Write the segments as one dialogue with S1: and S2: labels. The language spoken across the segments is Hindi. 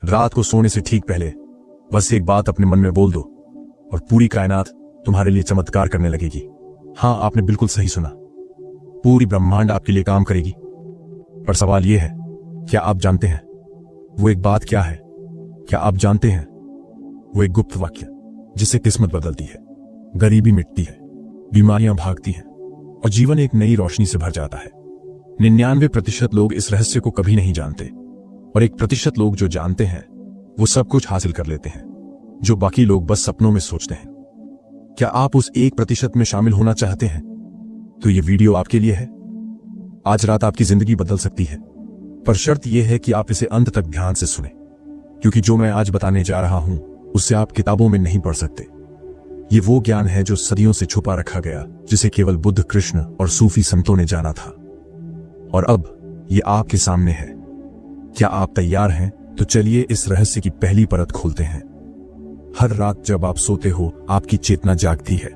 S1: रात को सोने से ठीक पहले बस एक बात अपने मन में बोल दो और पूरी कायनात तुम्हारे लिए चमत्कार करने लगेगी। हाँ, आपने बिल्कुल सही सुना, पूरी ब्रह्मांड आपके लिए काम करेगी। पर सवाल यह है, क्या आप जानते हैं वो एक बात क्या है? क्या आप जानते हैं वो एक गुप्त वाक्य जिससे किस्मत बदलती है, गरीबी मिटती है, बीमारियां भागती हैं और जीवन एक नई रोशनी से भर जाता है। 99% लोग इस रहस्य को कभी नहीं जानते और 1% लोग जो जानते हैं वो सब कुछ हासिल कर लेते हैं जो बाकी लोग बस सपनों में सोचते हैं। क्या आप उस 1% में शामिल होना चाहते हैं? तो ये वीडियो आपके लिए है। आज रात आपकी जिंदगी बदल सकती है, पर शर्त यह है कि आप इसे अंत तक ध्यान से सुने, क्योंकि जो मैं आज बताने जा रहा हूं उससे आप किताबों में नहीं पढ़ सकते। ये वो ज्ञान है जो सदियों से छुपा रखा गया, जिसे केवल बुद्ध, कृष्ण और सूफी संतों ने जाना था, और अब ये आपके सामने है। क्या आप तैयार हैं? तो चलिए इस रहस्य की पहली परत खोलते हैं। हर रात जब आप सोते हो, आपकी चेतना जागती है।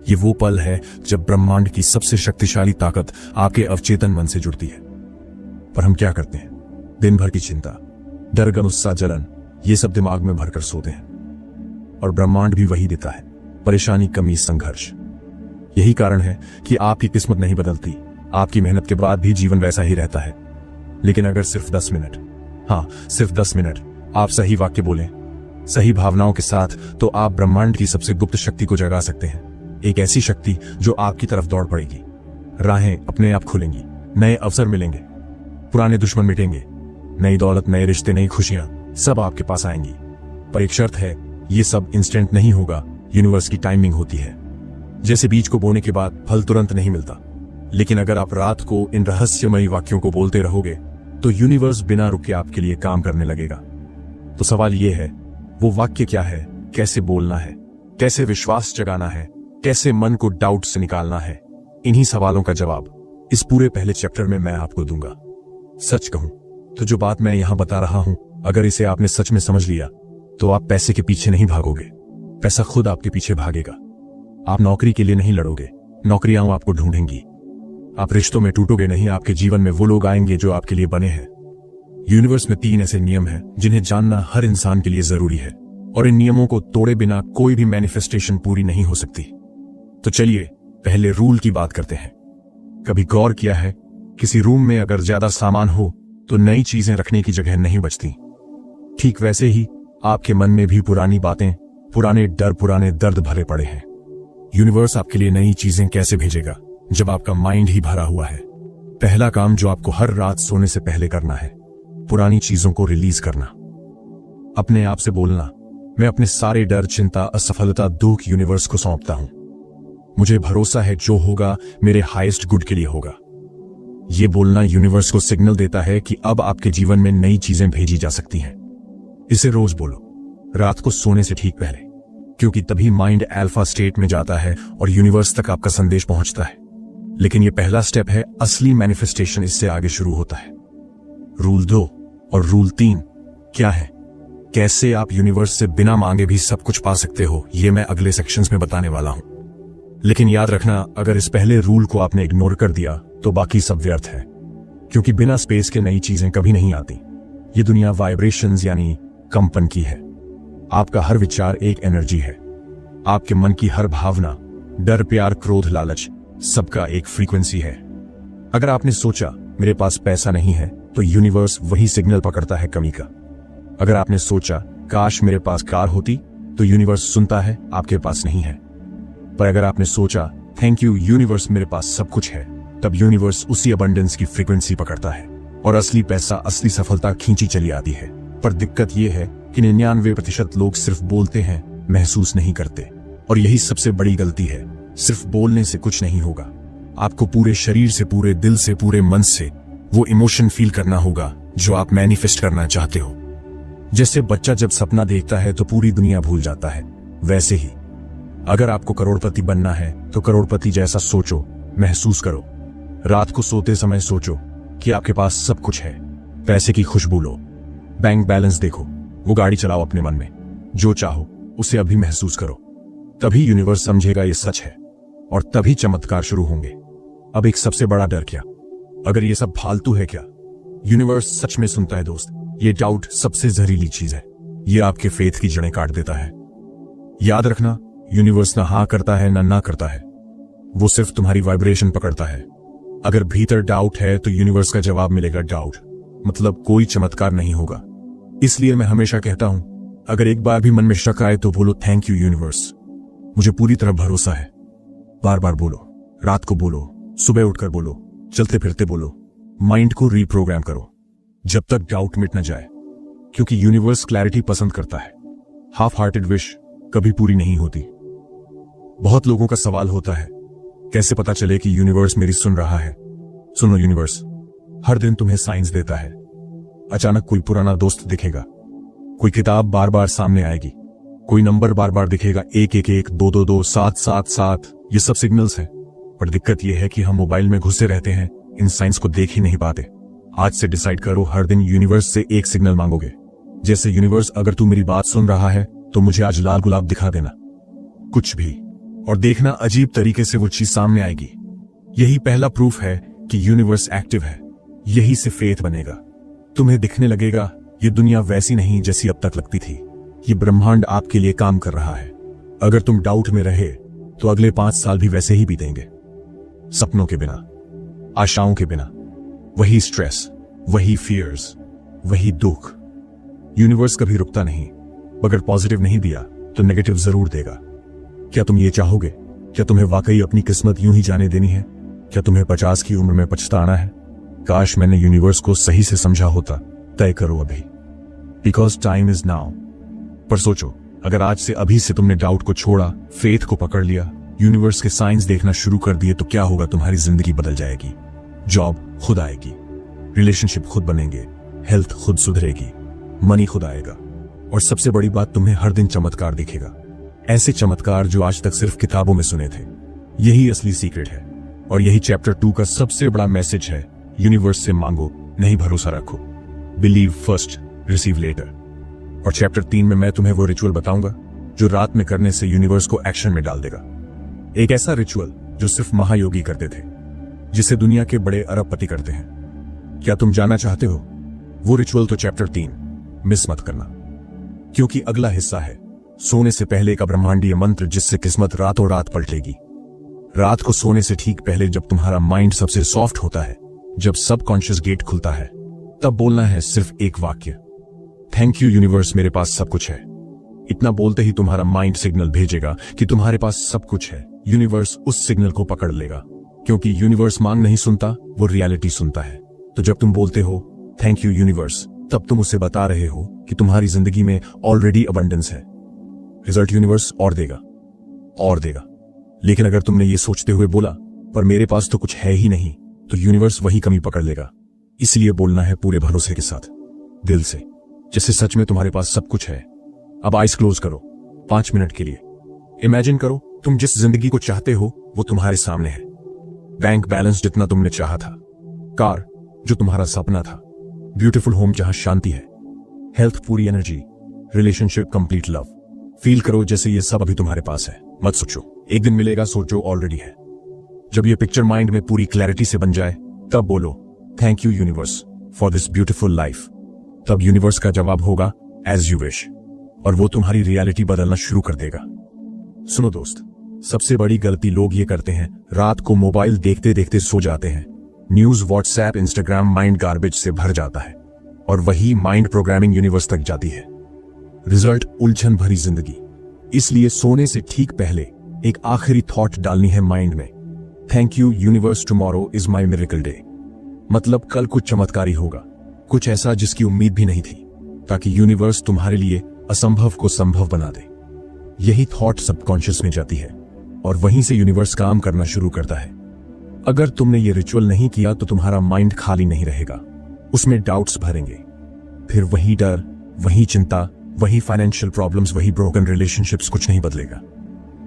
S1: ये वो पल है जब ब्रह्मांड की सबसे शक्तिशाली ताकत आपके अवचेतन मन से जुड़ती है। पर हम क्या करते हैं? दिन भर की चिंता, डर, गुस्सा, जलन, ये सब दिमाग में भरकर सोते हैं, और ब्रह्मांड भी वही देता है, परेशानी, कमी, संघर्ष। यही कारण है कि आपकी किस्मत नहीं बदलती। आपकी मेहनत के बाद भी जीवन वैसा ही रहता है। लेकिन अगर सिर्फ 10 मिनट, हाँ सिर्फ 10 मिनट आप सही वाक्य बोलें, सही भावनाओं के साथ, तो आप ब्रह्मांड की सबसे गुप्त शक्ति को जगा सकते हैं। एक ऐसी शक्ति जो आपकी तरफ दौड़ पड़ेगी। राहें अपने आप खुलेंगी, नए अवसर मिलेंगे, पुराने दुश्मन मिटेंगे, नई दौलत, नए रिश्ते, नई खुशियां सब आपके पास आएंगी। पर एक शर्त है, ये सब इंस्टेंट नहीं होगा। यूनिवर्स की टाइमिंग होती है। जैसे बीज को बोने के बाद फल तुरंत नहीं मिलता, लेकिन अगर आप रात को इन रहस्यमयी वाक्यों को बोलते रहोगे तो यूनिवर्स बिना रुके आपके लिए काम करने लगेगा। तो सवाल यह है, वो वाक्य क्या है? कैसे बोलना है? कैसे विश्वास जगाना है? कैसे मन को डाउट से निकालना है? इन्हीं सवालों का जवाब इस पूरे पहले चैप्टर में मैं आपको दूंगा। सच कहूं तो जो बात मैं यहां बता रहा हूं, अगर इसे आपने सच में समझ लिया तो आप पैसे के पीछे नहीं भागोगे, पैसा खुद आपके पीछे भागेगा। आप नौकरी के लिए नहीं लड़ोगे, नौकरियां आपको ढूंढेंगी। आप रिश्तों में टूटोगे नहीं, आपके जीवन में वो लोग आएंगे जो आपके लिए बने हैं। यूनिवर्स में 3 ऐसे नियम हैं जिन्हें जानना हर इंसान के लिए जरूरी है, और इन नियमों को तोड़े बिना कोई भी मैनिफेस्टेशन पूरी नहीं हो सकती। तो चलिए पहले रूल की बात करते हैं। कभी गौर किया है, किसी रूम में अगर ज्यादा सामान हो तो नई चीजें रखने की जगह नहीं बचती? ठीक वैसे ही आपके मन में भी पुरानी बातें, पुराने डर, पुराने दर्द भरे पड़े हैं। यूनिवर्स आपके लिए नई चीजें कैसे भेजेगा जब आपका माइंड ही भरा हुआ है? पहला काम जो आपको हर रात सोने से पहले करना है, पुरानी चीजों को रिलीज करना। अपने आप से बोलना, मैं अपने सारे डर, चिंता, असफलता, दुख यूनिवर्स को सौंपता हूं। मुझे भरोसा है जो होगा मेरे हाईएस्ट गुड के लिए होगा। यह बोलना यूनिवर्स को सिग्नल देता है कि अब आपके जीवन में नई चीजें भेजी जा सकती हैं। इसे रोज बोलो, रात को सोने से ठीक पहले, क्योंकि तभी माइंड अल्फा स्टेट में जाता है और यूनिवर्स तक आपका संदेश पहुंचता है। लेकिन यह पहला स्टेप है, असली मैनिफेस्टेशन इससे आगे शुरू होता है। रूल 2 और रूल 3 क्या है? कैसे आप यूनिवर्स से बिना मांगे भी सब कुछ पा सकते हो, यह मैं अगले सेक्शंस में बताने वाला हूं। लेकिन याद रखना, अगर इस पहले रूल को आपने इग्नोर कर दिया तो बाकी सब व्यर्थ है, क्योंकि बिना स्पेस के नई चीजें कभी नहीं आती। ये दुनिया वाइब्रेशंस यानी कंपन की है। आपका हर विचार एक एनर्जी है। आपके मन की हर भावना, डर, प्यार, क्रोध, लालच, सबका एक फ्रीक्वेंसी है। अगर आपने सोचा मेरे पास पैसा नहीं है, तो यूनिवर्स वही सिग्नल पकड़ता है कमी का। अगर आपने सोचा काश मेरे पास कार होती, तो यूनिवर्स सुनता है आपके पास नहीं है। पर अगर आपने सोचा थैंक यू यूनिवर्स मेरे पास सब कुछ है, तब यूनिवर्स उसी अबंडेंस की फ्रीक्वेंसी पकड़ता है और असली पैसा, असली सफलता खींची चली आती है। पर दिक्कत यह है कि 99% लोग सिर्फ बोलते हैं, महसूस नहीं करते, और यही सबसे बड़ी गलती है। सिर्फ बोलने से कुछ नहीं होगा। आपको पूरे शरीर से, पूरे दिल से, पूरे मन से वो इमोशन फील करना होगा जो आप मैनिफेस्ट करना चाहते हो। जैसे बच्चा जब सपना देखता है तो पूरी दुनिया भूल जाता है, वैसे ही अगर आपको करोड़पति बनना है तो करोड़पति जैसा सोचो, महसूस करो। रात को सोते समय सोचो कि आपके पास सब कुछ है। पैसे की खुशबू लो, बैंक बैलेंस देखो, वो गाड़ी चलाओ अपने मन में, जो चाहो उसे अभी महसूस करो। तभी यूनिवर्स समझेगा ये सच है और तभी चमत्कार शुरू होंगे। अब एक सबसे बड़ा डर क्या? अगर ये सब फालतू है क्या? यूनिवर्स सच में सुनता है दोस्त। ये डाउट सबसे जहरीली चीज है। ये आपके फेथ की जड़ें काट देता है। याद रखना, यूनिवर्स ना हाँ करता है ना करता है, वो सिर्फ तुम्हारी वाइब्रेशन पकड़ता है। अगर भीतर डाउट है तो यूनिवर्स का जवाब मिलेगा डाउट, मतलब कोई चमत्कार नहीं होगा। इसलिए मैं हमेशा कहता हूं, अगर एक बार भी मन में शक आए तो बोलो थैंक यू यूनिवर्स, मुझे पूरी तरह भरोसा है। बार बार बोलो, रात को बोलो, सुबह उठकर बोलो, चलते फिरते बोलो। माइंड को रीप्रोग्राम करो जब तक डाउट मिट न जाए, क्योंकि यूनिवर्स क्लैरिटी पसंद करता है। हाफ हार्टेड विश कभी पूरी नहीं होती। बहुत लोगों का सवाल होता है, कैसे पता चले कि यूनिवर्स मेरी सुन रहा है? सुनो, यूनिवर्स हर दिन तुम्हें साइंस देता है। अचानक कोई पुराना दोस्त दिखेगा, कोई किताब बार बार सामने आएगी, कोई नंबर बार बार दिखेगा, 111 222 777। ये सब सिग्नल्स हैं। पर दिक्कत यह है कि हम मोबाइल में घुसे रहते हैं, इन साइंस को देख ही नहीं पाते। आज से डिसाइड करो, हर दिन यूनिवर्स से एक सिग्नल मांगोगे। जैसे यूनिवर्स, अगर तू मेरी बात सुन रहा है तो मुझे आज लाल गुलाब दिखा देना, कुछ भी। और देखना, अजीब तरीके से वो चीज सामने आएगी। यही पहला प्रूफ है कि यूनिवर्स एक्टिव है। यही से फेथ बनेगा। तुम्हें दिखने लगेगा ये दुनिया वैसी नहीं जैसी अब तक लगती थी। ये ब्रह्मांड आपके लिए काम कर रहा है। अगर तुम डाउट में रहे तो अगले 5 साल भी वैसे ही बीतेंगे, सपनों के बिना, आशाओं के बिना। वही स्ट्रेस, वही फियर्स, वही दुख। यूनिवर्स कभी रुकता नहीं। अगर पॉजिटिव नहीं दिया तो नेगेटिव जरूर देगा। क्या तुम ये चाहोगे? क्या तुम्हें वाकई अपनी किस्मत यूं ही जाने देनी है? क्या तुम्हें 50 की उम्र में पछताना है? काश मैंने यूनिवर्स को सही से समझा होता। तय करो अभी, बिकॉज टाइम इज नाउ। पर सोचो, अगर आज से अभी से तुमने डाउट को छोड़ा, फेथ को पकड़ लिया, यूनिवर्स के साइंस देखना शुरू कर दिए, तो क्या होगा? तुम्हारी जिंदगी बदल जाएगी। जॉब खुद आएगी, रिलेशनशिप खुद बनेंगे, हेल्थ खुद सुधरेगी, मनी खुद आएगा, और सबसे बड़ी बात, तुम्हें हर दिन चमत्कार दिखेगा। ऐसे चमत्कार जो आज तक सिर्फ किताबों में सुने थे। यही असली सीक्रेट है, और यही चैप्टर 2 का सबसे बड़ा मैसेज है। यूनिवर्स से मांगो, नहीं भरोसा रखो। Believe first, receive later. और चैप्टर 3 में मैं तुम्हें वो रिचुअल बताऊंगा जो रात में करने से यूनिवर्स को एक्शन में डाल देगा। एक ऐसा रिचुअल जो सिर्फ महायोगी करते थे, जिसे दुनिया के बड़े अरबपति करते हैं। क्या तुम जानना चाहते हो वो रिचुअल? तो चैप्टर 3 मिस मत करना, क्योंकि अगला हिस्सा है सोने से पहले का ब्रह्मांडीय मंत्र, जिससे किस्मत रातों रात पलटेगी। रात को सोने से ठीक पहले, जब तुम्हारा माइंड सबसे सॉफ्ट होता है, जब सबकॉन्शियस गेट खुलता है, तब बोलना है सिर्फ एक वाक्य, थैंक यू यूनिवर्स, मेरे पास सब कुछ है। इतना बोलते ही तुम्हारा माइंड सिग्नल भेजेगा कि तुम्हारे पास सब कुछ है। यूनिवर्स उस सिग्नल को पकड़ लेगा, क्योंकि यूनिवर्स मांग नहीं सुनता, वो रियलिटी सुनता है। तो जब तुम बोलते हो थैंक यू यूनिवर्स, तब तुम उसे बता रहे हो कि तुम्हारी जिंदगी में ऑलरेडी अबंडेंस है। रिजल्ट यूनिवर्स और देगा, और देगा। लेकिन अगर तुमने ये सोचते हुए बोला, पर मेरे पास तो कुछ है ही नहीं, तो यूनिवर्स वही कमी पकड़ लेगा। इसलिए बोलना है पूरे भरोसे के साथ, दिल से, जैसे सच में तुम्हारे पास सब कुछ है। अब आइज क्लोज करो 5 मिनट के लिए। इमेजिन करो, तुम जिस जिंदगी को चाहते हो वो तुम्हारे सामने है। बैंक बैलेंस जितना तुमने चाहा था, कार जो तुम्हारा सपना था, ब्यूटीफुल होम जहां शांति है, हेल्थ, पूरी energy, relationship, complete love. Feel करो जैसे ये सब अभी तुम्हारे पास है। मत सोचो एक दिन मिलेगा, सोचो ऑलरेडी है। जब ये पिक्चर माइंड में पूरी क्लैरिटी से बन जाए, तब बोलो thank you universe for this beautiful life. तब यूनिवर्स का जवाब होगा एज यू विश, और वो तुम्हारी रियलिटी बदलना शुरू कर देगा। सुनो दोस्त, सबसे बड़ी गलती लोग ये करते हैं, रात को मोबाइल देखते देखते सो जाते हैं। News, WhatsApp, Instagram, mind garbage से भर जाता है, और वही माइंड प्रोग्रामिंग यूनिवर्स तक जाती है। रिजल्ट उलझन भरी जिंदगी। इसलिए सोने से ठीक पहले एक आखिरी थॉट डालनी है माइंड में, thank you universe, tomorrow is my miracle day. मतलब कल कुछ चमत्कारी होगा, कुछ ऐसा जिसकी उम्मीद भी नहीं थी, ताकि यूनिवर्स तुम्हारे लिए असंभव को संभव बना दे। यही थॉट सबकॉन्शियस में जाती है, और वहीं से यूनिवर्स काम करना शुरू करता है। अगर तुमने ये रिचुअल नहीं किया तो तुम्हारा माइंड खाली नहीं रहेगा, उसमें डाउट्स भरेंगे। फिर वही डर, वही चिंता, वही फाइनेंशियल प्रॉब्लम्स, वही ब्रोकन रिलेशनशिप्स, कुछ नहीं बदलेगा।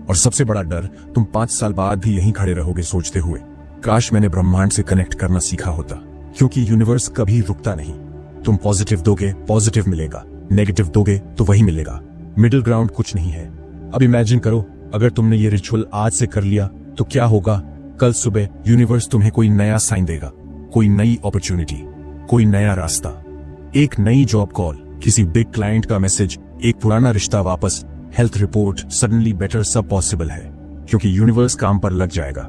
S1: और सबसे बड़ा डर, तुम 5 साल बाद भी यहीं खड़े रहोगे सोचते हुए, काश मैंने ब्रह्मांड से कनेक्ट करना सीखा होता। क्योंकि यूनिवर्स कभी रुकता नहीं। तुम पॉजिटिव दोगे, पॉजिटिव मिलेगा, नेगेटिव दोगे तो वही मिलेगा। मिडिल ग्राउंड कुछ नहीं है। अब इमेजिन करो, अगर तुमने ये रिचुअल आज से कर लिया तो क्या होगा? कल सुबह यूनिवर्स तुम्हें कोई नया साइन देगा, कोई नई अपॉर्चुनिटी, कोई नया रास्ता। एक नई जॉब कॉल, किसी बिग क्लाइंट का मैसेज, एक पुराना रिश्ता वापस, हेल्थ रिपोर्ट, सडनली बेटर, सब पॉसिबल है क्योंकि यूनिवर्स काम पर लग जाएगा।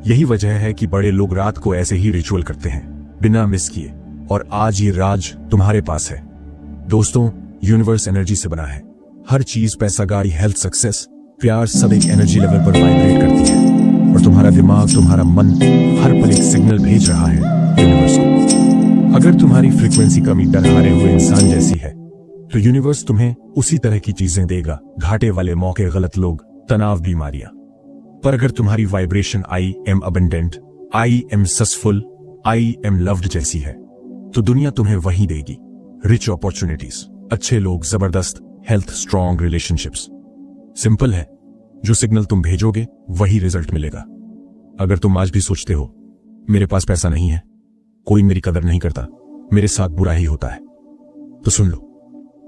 S1: यही वजह है कि बड़े लोग रात को ऐसे ही रिचुअल करते हैं बिना मिस किए, और आज ये राज तुम्हारे पास है। दोस्तों, यूनिवर्स एनर्जी से बना है। हर चीज, पैसा, गाड़ी, हेल्थ, सक्सेस, प्यार, सब एक एनर्जी लेवल पर वाइब्रेट करती है, और तुम्हारा दिमाग, तुम्हारा मन हर पल एक सिग्नल भेज रहा है यूनिवर्स को। अगर तुम्हारी फ्रीक्वेंसी कमी डर हारे हुए इंसान जैसी है तो यूनिवर्स तुम्हें उसी तरह की चीजें देगा, घाटे वाले मौके, गलत लोग, तनाव, बीमारियां। पर अगर तुम्हारी vibration I am abundant, I am successful, I am loved जैसी है तो दुनिया तुम्हें वही देगी। रिच अपॉर्चुनिटीज, अच्छे लोग, जबरदस्त हेल्थ, स्ट्रॉन्ग रिलेशनशिप्स। सिंपल है, जो सिग्नल तुम भेजोगे वही रिजल्ट मिलेगा। अगर तुम आज भी सोचते हो मेरे पास पैसा नहीं है, कोई मेरी कदर नहीं करता, मेरे साथ बुरा ही होता है, तो सुन लो,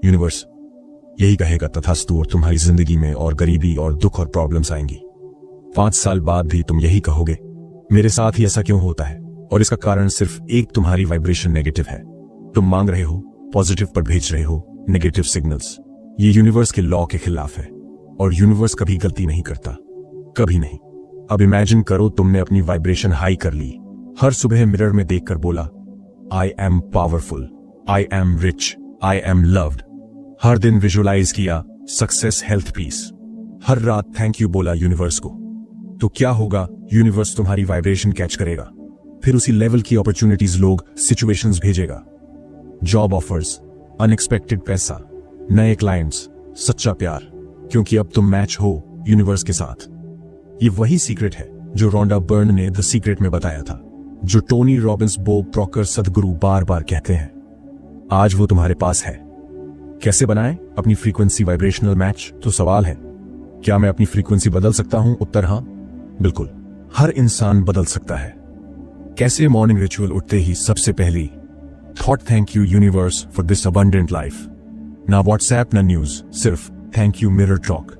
S1: यूनिवर्स यही कहेगा तथास्तु, और तुम्हारी जिंदगी में और गरीबी और दुख और प्रॉब्लम्स आएंगी। 5 साल बाद भी तुम यही कहोगे मेरे साथ ही ऐसा क्यों होता है, और इसका कारण सिर्फ एक, तुम्हारी वाइब्रेशन नेगेटिव है। तुम मांग रहे हो, पॉजिटिव पर भेज रहे हो नेगेटिव सिग्नल्स। ये यूनिवर्स के लॉ के खिलाफ है, और यूनिवर्स कभी गलती नहीं करता, कभी नहीं। अब इमेजिन करो तुमने अपनी वाइब्रेशन हाई कर ली, हर सुबह मिरर में देखकर बोला I am powerful, I am rich, I am loved. हर दिन विजुअलाइज किया सक्सेस, हेल्थ, पीस। हर रात थैंक यू बोला यूनिवर्स को। तो क्या होगा, यूनिवर्स तुम्हारी वाइब्रेशन कैच करेगा, फिर उसी लेवल की अपॉर्चुनिटीज, लोग, सिचुएशंस भेजेगा। जॉब ऑफर्स, अनएक्सपेक्टेड पैसा, नए क्लाइंट्स, सच्चा प्यार, क्योंकि अब तुम मैच हो यूनिवर्स के साथ। ये वही सीक्रेट है जो रोंडा बर्न ने द सीक्रेट में बताया था, जो टोनी रॉबिन्स, बॉब प्रॉकर, सदगुरु बार बार कहते हैं। आज वो तुम्हारे पास है। कैसे बनाएं अपनी फ्रीक्वेंसी वाइब्रेशनल मैच? तो सवाल है, क्या मैं अपनी फ्रीक्वेंसी बदल सकता हूं? उत्तर हां, बिल्कुल, हर इंसान बदल सकता है। कैसे? मॉर्निंग रिचुअल, उठते ही सबसे पहली thought, thank you universe for this abundant life. ना व्हाट्सएप, ना न्यूज, सिर्फ thank you mirror talk.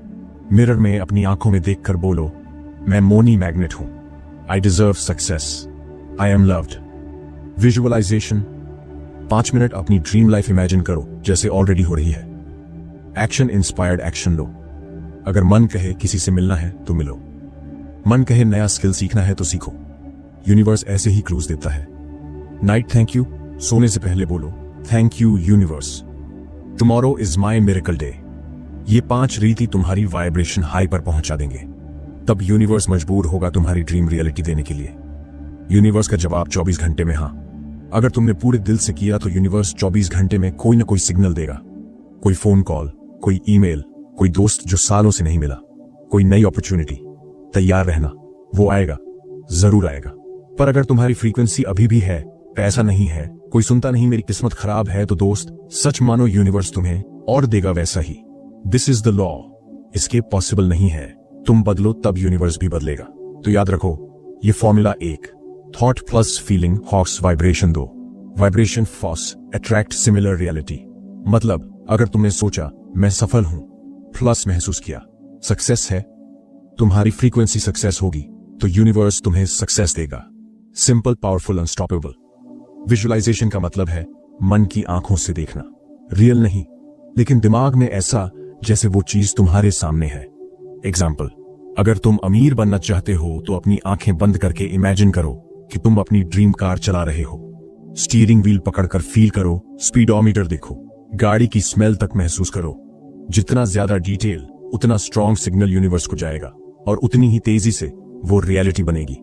S1: Mirror में अपनी आंखों में देखकर बोलो मैं मोनी मैग्नेट हूं, I deserve success, I am loved. Visualisation, 5 minute अपनी ड्रीम लाइफ इमेजिन करो जैसे ऑलरेडी हो रही है। एक्शन इंस्पायर्ड एक्शन लो। अगर मन कहे किसी से मिलना है तो मिलो, मन कहे नया स्किल सीखना है तो सीखो। यूनिवर्स ऐसे ही क्रूज देता है। नाइट थैंक यू, सोने से पहले बोलो thank you universe, tomorrow is my miracle day. ये 5 रीति तुम्हारी वाइब्रेशन हाई पर पहुंचा देंगे। तब यूनिवर्स मजबूर होगा तुम्हारी ड्रीम रियलिटी देने के लिए। यूनिवर्स का जवाब 24 घंटे में हां। अगर तुमने पूरे दिल से किया तो यूनिवर्स 24 घंटे में कोई ना कोई सिग्नल देगा। कोई फोन कॉल, कोई ईमेल, कोई दोस्त जो सालों से नहीं मिला, कोई नई अपॉर्चुनिटी। तैयार रहना, वो आएगा, जरूर आएगा। पर अगर तुम्हारी फ्रीक्वेंसी अभी भी है, पैसा नहीं है, कोई सुनता नहीं, मेरी किस्मत खराब है, तो दोस्त सच मानो, यूनिवर्स तुम्हें और देगा वैसा ही। This is the law, escape possible नहीं है। तुम बदलो तब यूनिवर्स भी बदलेगा। तो याद रखो ये फॉर्मूला 1, थॉट प्लस फीलिंग हॉक्स वाइब्रेशन 2, वाइब्रेशन फॉस अट्रैक्ट सिमिलर रियलिटी। मतलब अगर तुमने सोचा मैं सफल हूं प्लस महसूस किया सक्सेस है, तुम्हारी फ्रीक्वेंसी सक्सेस होगी तो यूनिवर्स तुम्हें सक्सेस देगा। Simple, powerful, unstoppable. विजुअलाइजेशन का मतलब है मन की आंखों से देखना, रियल नहीं लेकिन दिमाग में ऐसा जैसे वो चीज तुम्हारे सामने है। एग्जाम्पल, अगर तुम अमीर बनना चाहते हो तो अपनी आंखें बंद करके इमेजिन करो कि तुम अपनी ड्रीम कार चला रहे हो। स्टीयरिंग व्हील पकड़कर फील करो, स्पीडोमीटर देखो, गाड़ी की स्मेल तक महसूस करो। जितना ज्यादा डिटेल उतना स्ट्रॉन्ग सिग्नल यूनिवर्स को जाएगा और उतनी ही तेजी से वो रियलिटी बनेगी।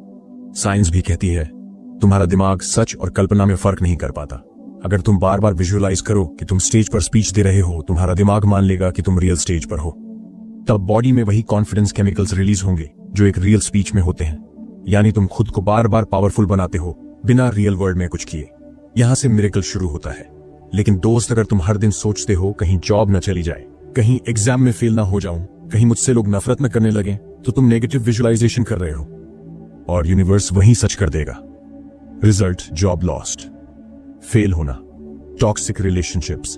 S1: साइंस भी कहती है तुम्हारा दिमाग सच और कल्पना में फर्क नहीं कर पाता। अगर तुम बार बार विजुअलाइज करो कि तुम स्टेज पर स्पीच दे रहे हो, तुम्हारा दिमाग मान लेगा कि तुम रियल स्टेज पर हो। तब बॉडी में वही कॉन्फिडेंस केमिकल्स रिलीज होंगे जो एक रियल स्पीच में होते हैं। यानी तुम खुद को बार बार पावरफुल बनाते हो बिना रियल वर्ल्ड में कुछ किए। यहां से मिरेकल शुरू होता है। लेकिन दोस्त, अगर तुम हर दिन सोचते हो कहीं जॉब न चली जाए, कहीं एग्जाम में फेल ना हो जाऊं, कहीं मुझसे लोग नफरत न करने लगे, तो तुम नेगेटिव विजुअलाइजेशन कर रहे हो और यूनिवर्स वही सच कर देगा। रिजल्ट, जॉब लॉस्ट, फेल होना, टॉक्सिक रिलेशनशिप्स।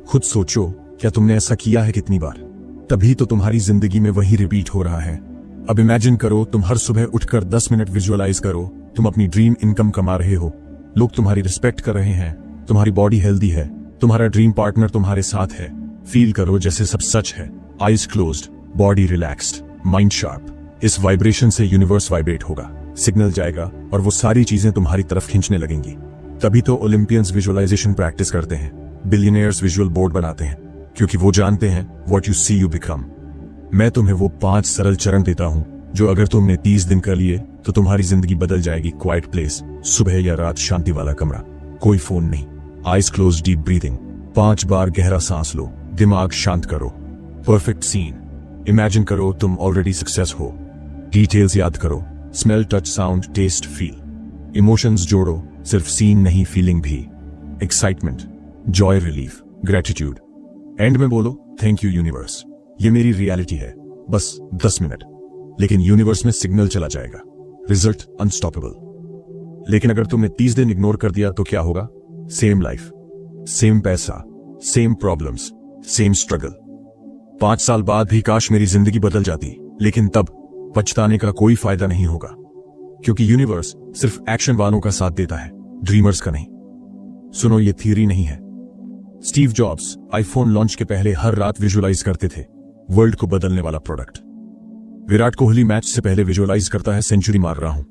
S1: खुद सोचो क्या तुमने ऐसा किया है कितनी बार? तभी तो तुम्हारी जिंदगी में वही रिपीट हो रहा है। अब इमेजिन करो तुम हर सुबह उठकर 10 मिनट विजुअलाइज करो तुम अपनी ड्रीम इनकम कमा रहे हो, लोग तुम्हारी रिस्पेक्ट कर रहे हैं, तुम्हारी बॉडी हेल्दी है, तुम्हारा ड्रीम पार्टनर तुम्हारे साथ है। फील करो जैसे सब सच है। Eyes closed, body relaxed, mind sharp. इस वाइब्रेशन से यूनिवर्स वाइब्रेट होगा, सिग्नल जाएगा और वो सारी चीजें तुम्हारी तरफ खींचने लगेंगी। तभी तो ओलंपियंस विजुअलाइजेशन प्रैक्टिस करते हैं, बिलियनियर्स विजुअल बोर्ड बनाते हैं, क्योंकि वो जानते हैं what you see you become. मैं तुम्हें वो 5 सरल चरण देता हूं जो अगर तुमने 30 दिन कर लिए तो तुम्हारी जिंदगी बदल जाएगी। क्वाइट प्लेस, सुबह या रात शांति वाला कमरा, कोई फोन नहीं, आईज क्लोज, डीप ब्रीथिंग, 5 बार गहरा सांस लो, दिमाग शांत करो। परफेक्ट सीन, इमेजिन करो तुम ऑलरेडी सक्सेस हो। डिटेल्स याद करो, smell, touch, sound, taste, feel. Emotions जोड़ो, सिर्फ सीन नहीं फीलिंग भी। Excitement, joy, relief, gratitude. End में बोलो थैंक यू यूनिवर्स, ये मेरी रियलिटी है। बस 10 मिनट, लेकिन यूनिवर्स में सिग्नल चला जाएगा, रिजल्ट अनस्टॉपेबल। लेकिन अगर तुमने 30 दिन इग्नोर कर दिया तो क्या होगा? सेम लाइफ, सेम पैसा, सेम प्रॉब्लम्स, सेम स्ट्रगल। 5 साल बाद भी काश मेरी जिंदगी बदल जाती, लेकिन तब पछताने का कोई फायदा नहीं होगा, क्योंकि यूनिवर्स सिर्फ एक्शन वालों का साथ देता है, ड्रीमर्स का नहीं। सुनो, ये थियरी नहीं है। स्टीव जॉब्स आईफोन लॉन्च के पहले हर रात विजुअलाइज करते थे वर्ल्ड को बदलने वाला प्रोडक्ट। विराट कोहली मैच से पहले विजुअलाइज करता है सेंचुरी मार रहा हूं।